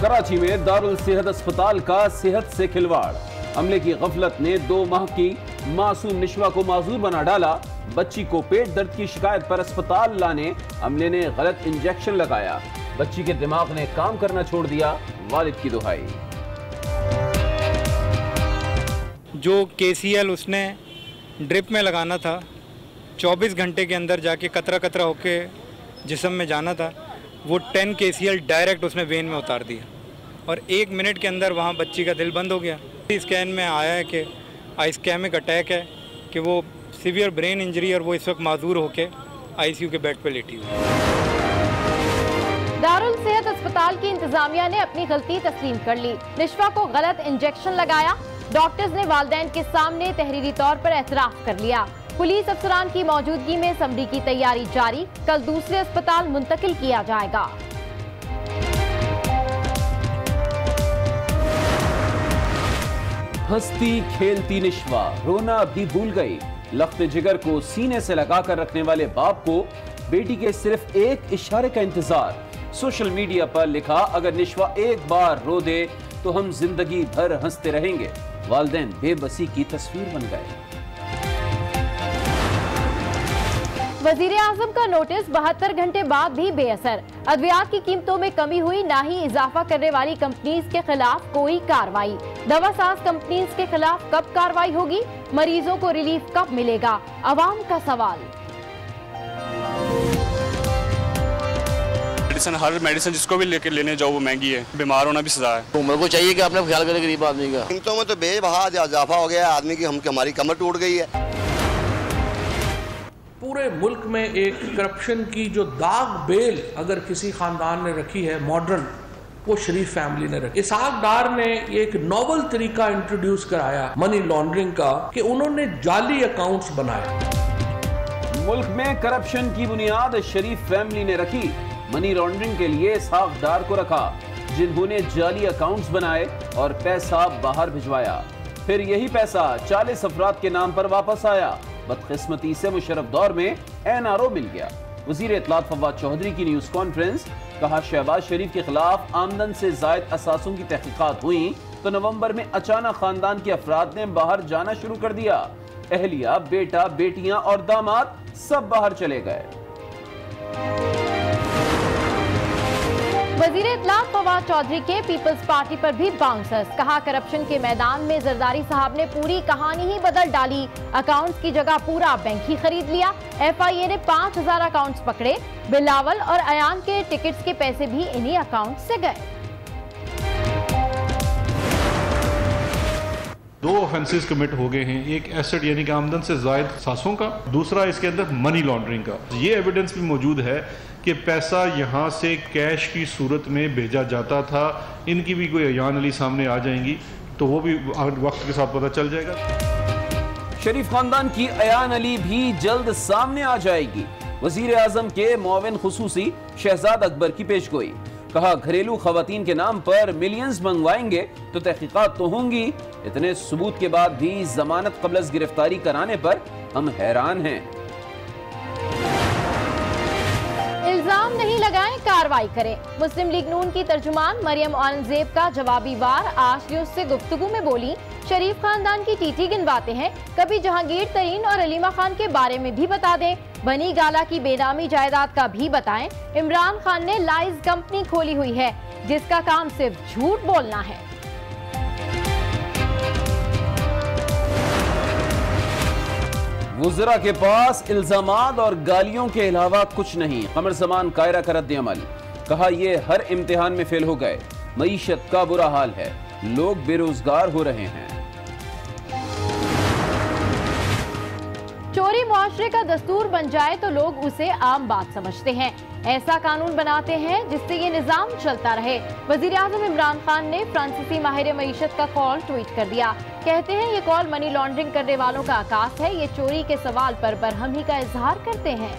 कराची में दारुल सेहत अस्पताल का सेहत से खिलवाड़। अमले की गफलत ने 2 माह की मासूम निशवा को माजूर बना डाला। बच्ची को पेट दर्द की शिकायत पर अस्पताल लाने अमले ने गलत इंजेक्शन लगाया। बच्ची के दिमाग ने काम करना छोड़ दिया। वालिद की दुहाई। जो KCL उसने ड्रिप में लगाना था, 24 घंटे के अंदर जाके कतरा कतरा होके जिस्म में जाना था, वो 10 KCL डायरेक्ट उसने वेन में उतार दिया और 1 मिनट के अंदर वहाँ बच्ची का दिल बंद हो गया। स्कैन में आया है कि आइस्कैमिक अटैक है, कि वो सीवियर ब्रेन इंजरी और वो इस वक्त माजूर होके ICU के बेड पर लेटी हुई है। दारुल सेहत अस्पताल की इंतजामिया ने अपनी गलती तस्लीम कर ली। निशवा को गलत इंजेक्शन लगाया। डॉक्टर्स ने वालिदैन के सामने तहरीरी तौर पर एतराफ कर लिया। पुलिस अफसरान की मौजूदगी में समरी की तैयारी जारी। कल दूसरे अस्पताल मुंतकिल किया जाएगा। हंसती खेलती निशवा रोना भी भूल गई। लख्त जिगर को सीने से लगाकर रखने वाले बाप को बेटी के सिर्फ एक इशारे का इंतजार। सोशल मीडिया पर लिखा, अगर निशवा एक बार रो दे तो हम जिंदगी भर हंसते रहेंगे। वालिदैन बेबसी की तस्वीर बन गए। वजीर आजम का नोटिस 72 घंटे बाद भी बेअसर। अद्वियात की कीमतों में कमी हुई, ना ही इजाफा करने वाली कंपनीज के खिलाफ कोई कार्रवाई। दवासाज कंपनीज के खिलाफ कब कार्रवाई होगी? मरीजों को रिलीफ कब मिलेगा? अवाम का सवाल। हर मेडिसिन जिसको भी लेने जाओ वो महंगी है, बीमार होना भी सजा है। हुकूमत को चाहिए कि अपना ख्याल करे गरीब आदमी का। कीमतों में तो बेबहा इजाफा हो गया आदमी की, हमारी कमर टूट गई है। पूरे मुल्क में एक करप्शन की जो दाग बेल अगर किसी खानदान ने रखी है मॉडर्न, वो शरीफ फैमिली ने रखी। इसहाक डार ने एक नोवल तरीका इंट्रोड्यूस कराया मनी लॉन्ड्रिंग का, कि उन्होंने जाली अकाउंट्स बनाए। मुल्क में करप्शन की बुनियाद शरीफ फैमिली ने रखी। मनी लॉन्ड्रिंग के लिए इसहाक डार को रखा, जिन्होंने जाली अकाउंट्स बनाए और पैसा बाहर भिजवाया। फिर यही पैसा 40 अफराद के नाम पर वापस आया। बदकिस्मती से मुशर्रफ दौर में NRO मिल गया। वजीर इत्तलात फवाद चौधरी की न्यूज कॉन्फ्रेंस। कहा, शहबाज शरीफ के खिलाफ आमदन से जायद असासों की तहकीकात हुई तो नवंबर में अचानक खानदान के अफराद ने बाहर जाना शुरू कर दिया। अहलिया, बेटा, बेटियां और दामाद सब बाहर चले गए। वजीर इत्तलात फवाद चौधरी के पीपल्स पार्टी पर भी बाउंसर्स। कहा, करप्शन के मैदान में जरदारी साहब ने पूरी कहानी ही बदल डाली। अकाउंट्स की जगह पूरा बैंक ही खरीद लिया। FIA ने 5000 अकाउंट्स पकड़े। बिलावल और अयान के टिकट्स के पैसे भी इन्हीं अकाउंट से गए। 2 ऑफेंसेस कमिट हो गए हैं। एक एसेट यानी कि आमदन से जायद सासों का, दूसरा इसके अंदर मनी लॉन्ड्रिंग का। ये एविडेंस भी मौजूद है कि पैसा यहाँ से कैश की सूरत में भेजा जाता था। इनकी भी कोई अयान अली सामने आ जाएंगी तो वो भी वक्त के साथ पता चल जाएगा। शरीफ खानदान की अयान अली भी जल्द सामने आ जाएगी। वजीर आजम के मुआविन खुसूसी शहजाद अकबर की पेशगोई। कहा, घरेलू खवातीन के नाम पर मिलियंस मंगवाएंगे तो तहकीकात तो होंगी। इतने सबूत के बाद भी जमानत कबल गिरफ्तारी कराने पर हम हैरान हैं। इल्जाम नहीं लगाएं, कार्रवाई करें। मुस्लिम लीग नून की तर्जुमान मरियम औरंगजेब का जवाबी वार आज न्यूज से गुफ्तगू में बोली, शरीफ खानदान की टीटी गिनवाते हैं, कभी जहांगीर तरीन और अलीमा खान के बारे में भी बता दें, बनी गाला की बेनामी जायदाद का भी बताएं। इमरान खान ने लाइज कंपनी खोली हुई है जिसका काम सिर्फ झूठ बोलना है। वुज़रा के पास इल्जामात और गालियों के अलावा कुछ नहीं। कमर ज़मान कायरा का रद्द अमल। कहा, ये हर इम्तिहान में फेल हो गए। मईशत का बुरा हाल है, लोग बेरोजगार हो रहे हैं। चोरी मुआशरे का दस्तूर बन जाए तो लोग उसे आम बात समझते हैं। ऐसा कानून बनाते हैं जिससे ये निजाम चलता रहे। वजीर आजम इमरान खान ने फ्रांसीसी माहिर मईशत का कॉल ट्वीट कर दिया। कहते हैं, ये कॉल मनी लॉन्ड्रिंग करने वालों का आकाश है। ये चोरी के सवाल पर बरहमी का इजहार करते हैं।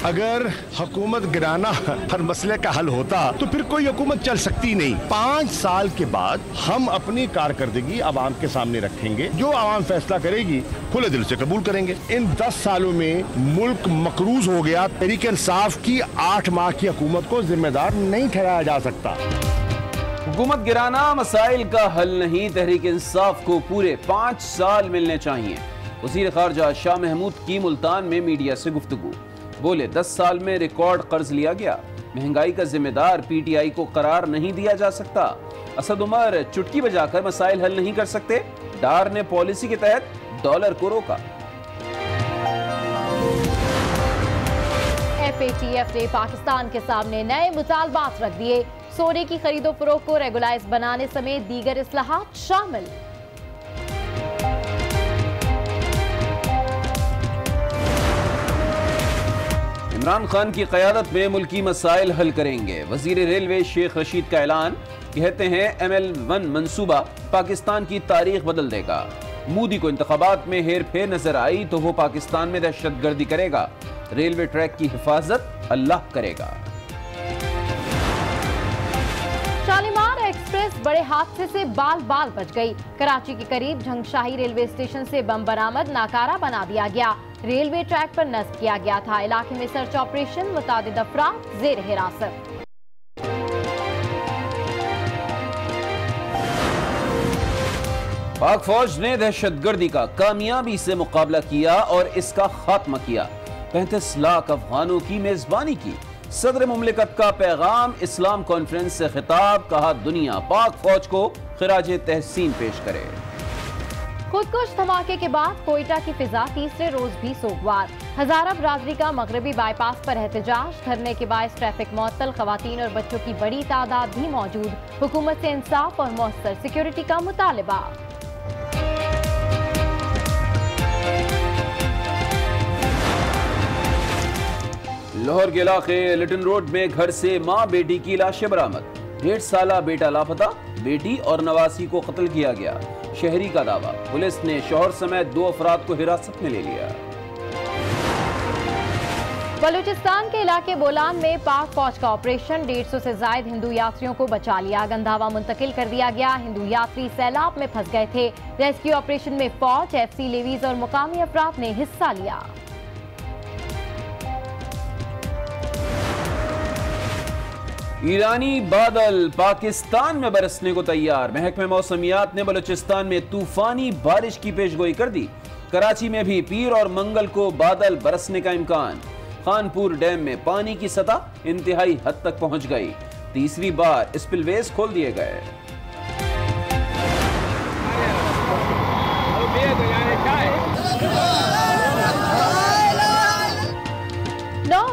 अगर हुकूमत गिराना हर मसले का हल होता तो फिर कोई हुकूमत चल सकती नहीं। 5 साल के बाद हम अपनी कारकर्दगी आवाम के सामने रखेंगे, जो आवाम फैसला करेगी खुले दिल से कबूल करेंगे। इन 10 सालों में मुल्क मकरूज हो गया। तहरीक इंसाफ की 8 माह की हुकूमत को जिम्मेदार नहीं ठहराया जा सकता। हुकूमत गिराना मसाइल का हल नहीं, तहरीक इंसाफ को पूरे 5 साल मिलने चाहिए। वज़ीर ख़ारजा शाह महमूद की मुल्तान में मीडिया से गुफ्तगू, बोले 10 साल में रिकॉर्ड कर्ज लिया गया, महंगाई का जिम्मेदार PTI को करार नहीं दिया जा सकता। असद उमर चुटकी बजाकर मसाइल हल नहीं कर सकते, डार ने पॉलिसी के तहत डॉलर को रोका। FATF ने पाकिस्तान के सामने नए मुतालबात रख दिए, सोने की खरीदो फरोख्त को रेगुलाइज बनाने समेत दीगर इस्लाहात शामिल। इमरान खान की क़यादत में मुल्की मसाइल हल करेंगे, वजीर रेलवे शेख रशीद का ऐलान। कहते हैं ML1 मंसूबा पाकिस्तान की तारीख बदल देगा। मोदी को इंतखाबात में हेर फेर नजर आई तो वो पाकिस्तान में दहशतगर्दी करेगा, रेलवे ट्रैक की हिफाजत अल्लाह करेगा। शालीमार एक्सप्रेस बड़े हादसे से बाल बाल बच गई। कराची के करीब झंगशाही रेलवे स्टेशन से बम बरामद, नाकारा बना दिया गया, रेलवे ट्रैक पर नस्ब किया गया था। इलाके में सर्च ऑपरेशन, मुतादिद अफराद जेर हिरासत। पाक फौज ने दहशतगर्दी का कामयाबी से मुकाबला किया और इसका खात्मा किया। 35 लाख अफगानों की मेजबानी की। सदर मुमलिकत का पैगाम, इस्लाम कॉन्फ्रेंस से खिताब, कहा दुनिया पाक फौज को खिराज तहसीन पेश करे। खुदकुश धमाके के बाद कोयटा की फिजा तीसरे रोज भी सोगवार। हजारा बरादरी का मगरबी बाईपास पर एहतजाज, धरने के बायस ट्रैफिक मुअत्तल, खवातीन और बच्चों की बड़ी तादाद भी मौजूद। हुकूमत से इंसाफ और मौसर सिक्योरिटी का मुतालबा। लाहौर के इलाके लिटन रोड में घर से मां बेटी की लाशें बरामद। 1.5 साला बेटा लापता, बेटी और नवासी को कत्ल किया गया, शहरी का दावा। पुलिस ने शौहर समेत 2 अफराद को हिरासत में ले लिया। बलूचिस्तान के इलाके बोलान में पाक फौज का ऑपरेशन, 150 से ज्यादा हिंदू यात्रियों को बचा लिया, गंधावा मुंतकिल कर दिया गया। हिंदू यात्री सैलाब में फंस गए थे। रेस्क्यू ऑपरेशन में फौज, FC लेवीज और मुकामी अफराद ने हिस्सा लिया। ईरानी बादल पाकिस्तान में बरसने को तैयार। महकमे मौसमियात ने बलूचिस्तान में तूफानी बारिश की पेशगोई कर दी। कराची में भी पीर और मंगल को बादल बरसने का इम्कान। खानपुर डैम में पानी की सतह इंतहाई हद तक पहुंच गई। तीसरी बार स्पिलवेज खोल दिए गए।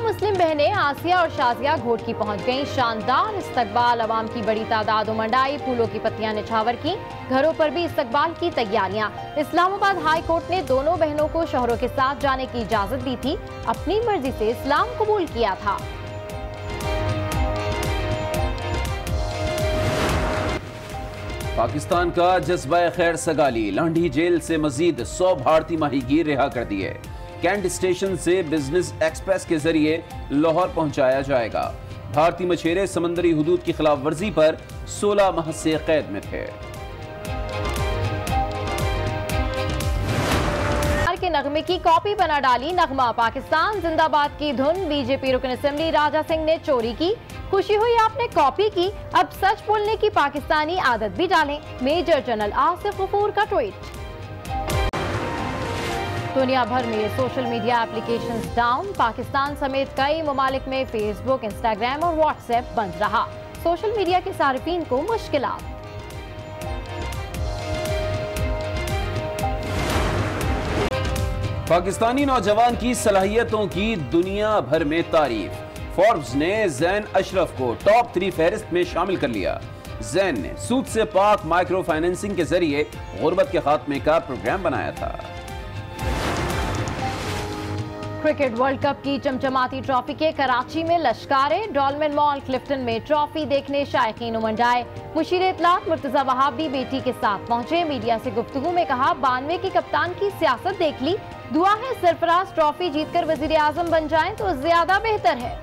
मुस्लिम बहनें आसिया और शाजिया घोट की पहुंच गईं। शानदार इस्तकबाल, अवाम की बड़ी तादाद उमड़ आई, फूलों की पत्तियां निछावर की। घरों पर भी इस्तकबाल की तैयारियां। इस्लामाबाद हाई कोर्ट ने दोनों बहनों को शौहरों के साथ जाने की इजाजत दी थी। अपनी मर्जी से इस्लाम कबूल किया था। पाकिस्तान का जज्बा खैर सगाली, लांढी जेल से मजीद 100 भारतीय माहीगीर रिहा कर दिए। कैंट स्टेशन से बिजनेस एक्सप्रेस के जरिए लाहौर पहुंचाया जाएगा। भारतीय मछेरे समंदरी हुदूद की खिलाफ वर्जी पर 16 माह से कैद में थे। के नगमे की कॉपी बना डाली नगमा, पाकिस्तान जिंदाबाद की धुन। बीजेपी रुकन असेंबली राजा सिंह ने चोरी की। खुशी हुई आपने कॉपी की, अब सच बोलने की पाकिस्तानी आदत भी डालें। मेजर जनरल आसिफ गफूर का ट्वीट। दुनिया भर में social media applications down. Pakistan समेत कई ममालिक में फेसबुक, इंस्टाग्राम और व्हाट्सएप बंद रहा। सोशल मीडिया के सारिफीन को मुश्किलात। पाकिस्तानी नौजवान की सलाहियतों की दुनिया भर में तारीफ। फोर्ब्स ने जैन अशरफ को टॉप 3 फहरिस्त में शामिल कर लिया। जैन ने सूद से पाक माइक्रो फाइनेंसिंग के जरिए गुर्बत के खात्मे का प्रोग्राम बनाया था। क्रिकेट वर्ल्ड कप की चमचमाती ट्रॉफी के कराची में लश्कारे, डॉलमेन मॉल क्लिफ्टन में ट्रॉफी देखने शायकीन उमड़। मुशीर इत्तलात मुर्तजा वहाब भी बेटी के साथ पहुंचे। मीडिया से गुफ्तगू में कहा, 92 की कप्तान की सियासत देख ली, दुआ है सरफराज ट्रॉफी जीतकर वजीर आजम बन जाएं तो ज्यादा बेहतर है।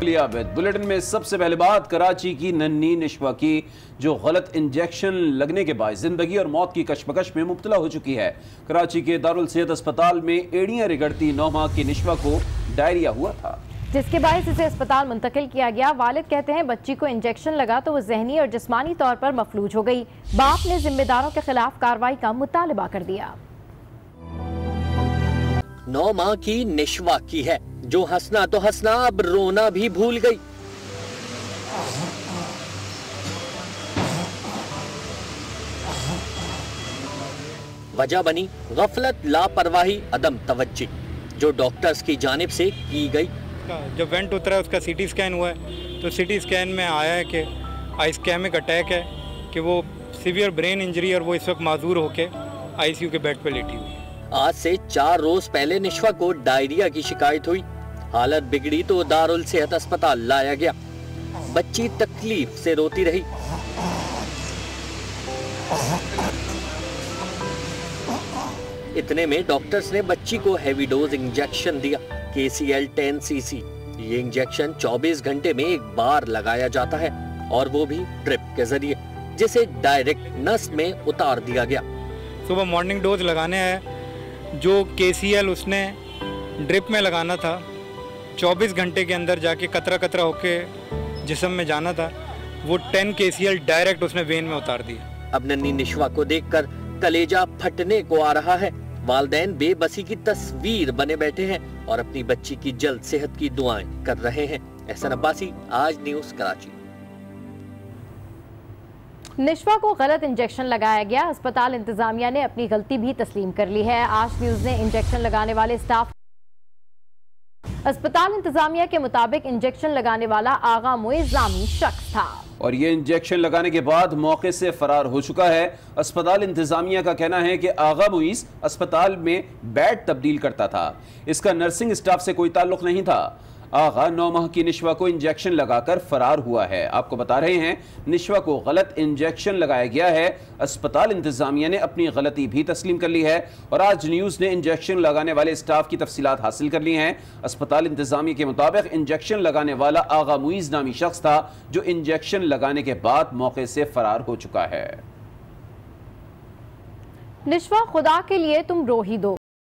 बुलेटिन में सबसे पहले बात कराची की नन्ही निशवा की, जो गलत इंजेक्शन लगने के बाद जिंदगी और मौत की कशमकश में मुब्तला हो चुकी है। कराची के दारुल सेहत अस्पताल में एड़ियां रिगड़ती 9 माह की निशवा को डायरिया हुआ था, जिसके बायस इसे अस्पताल मुंतकिल किया गया। वालिद कहते हैं बच्ची को इंजेक्शन लगा तो वो जहनी और जिस्मानी तौर पर मफलूज हो गई। बाप ने जिम्मेदारों के खिलाफ कार्रवाई का मुतालबा कर दिया। 9 माह की निशवा की है, जो हंसना तो हंसना अब रोना भी भूल गई। वजह बनी गफलत, लापरवाही, अदम तवज्जो जो डॉक्टर्स की जानिब से की गई। जब वेंट उतरा उसका सीटी स्कैन हुआ है, तो सीटी स्कैन में आया है कि आइस्कैमिक अटैक है, कि वो सीवियर ब्रेन इंजरी और वो इस वक्त माजूर होके आईसीयू के बेड पर लेटी हुई है। आज से 4 रोज पहले निशवा को डायरिया की शिकायत हुई। हालत बिगड़ी तो दारुल सेहत अस्पताल लाया गया। बच्ची तकलीफ से रोती रही। इतने में डॉक्टर्स ने बच्ची को हेवी डोज इंजेक्शन दिया, KCL 10cc। ये इंजेक्शन 24 घंटे में एक बार लगाया जाता है, और वो भी ड्रिप के जरिए, जिसे डायरेक्ट नस में उतार दिया गया। सुबह मॉर्निंग डोज लगाने आया, जो KCL उसने ड्रिप में लगाना था, 24 घंटे के अंदर जाके कतरा कतरा होके जिस्म में जाना था, वो 10 KCL डायरेक्ट उसने वेन में उतार दिया। अब नन्ही निशवा को देखकर कलेजा फटने को आ रहा है। वालिदैन बेबसी की तस्वीर बने बैठे हैं और अपनी बच्ची की जल्द सेहत की दुआएं कर रहे हैं। एहसन अब्बासी, आज न्यूज़, कराची। निशवा को गलत इंजेक्शन लगाया गया। अस्पताल इंतजामिया ने अपनी गलती भी तस्लीम कर ली है। आज न्यूज़ ने इंजेक्शन लगाने वाले स्टाफ, अस्पताल इंतजामिया के मुताबिक इंजेक्शन लगाने वाला आगा मुइज़ नामी शख्स था, और ये इंजेक्शन लगाने के बाद मौके से फरार हो चुका है। अस्पताल इंतजामिया का कहना है कि आगा मुइज़ अस्पताल में बेड तब्दील करता था, इसका नर्सिंग स्टाफ से कोई ताल्लुक नहीं था। आगा 9 माह की निशवा को इंजेक्शन लगाकर फरार हुआ है। आपको बता रहे हैं, निशवा को गलत इंजेक्शन लगाया गया है। अस्पताल इंतजामिया ने अपनी गलती भी तस्लीम कर ली है, और आज न्यूज़ ने इंजेक्शन लगाने वाले स्टाफ की तफसीलात हासिल कर ली हैं। अस्पताल इंतजामिया के मुताबिक इंजेक्शन लगाने वाला आगा मुइज़ नामी शख्स था, जो इंजेक्शन लगाने के बाद मौके से फरार हो चुका है। निशवा, खुदा के लिए तुम रो ही दो,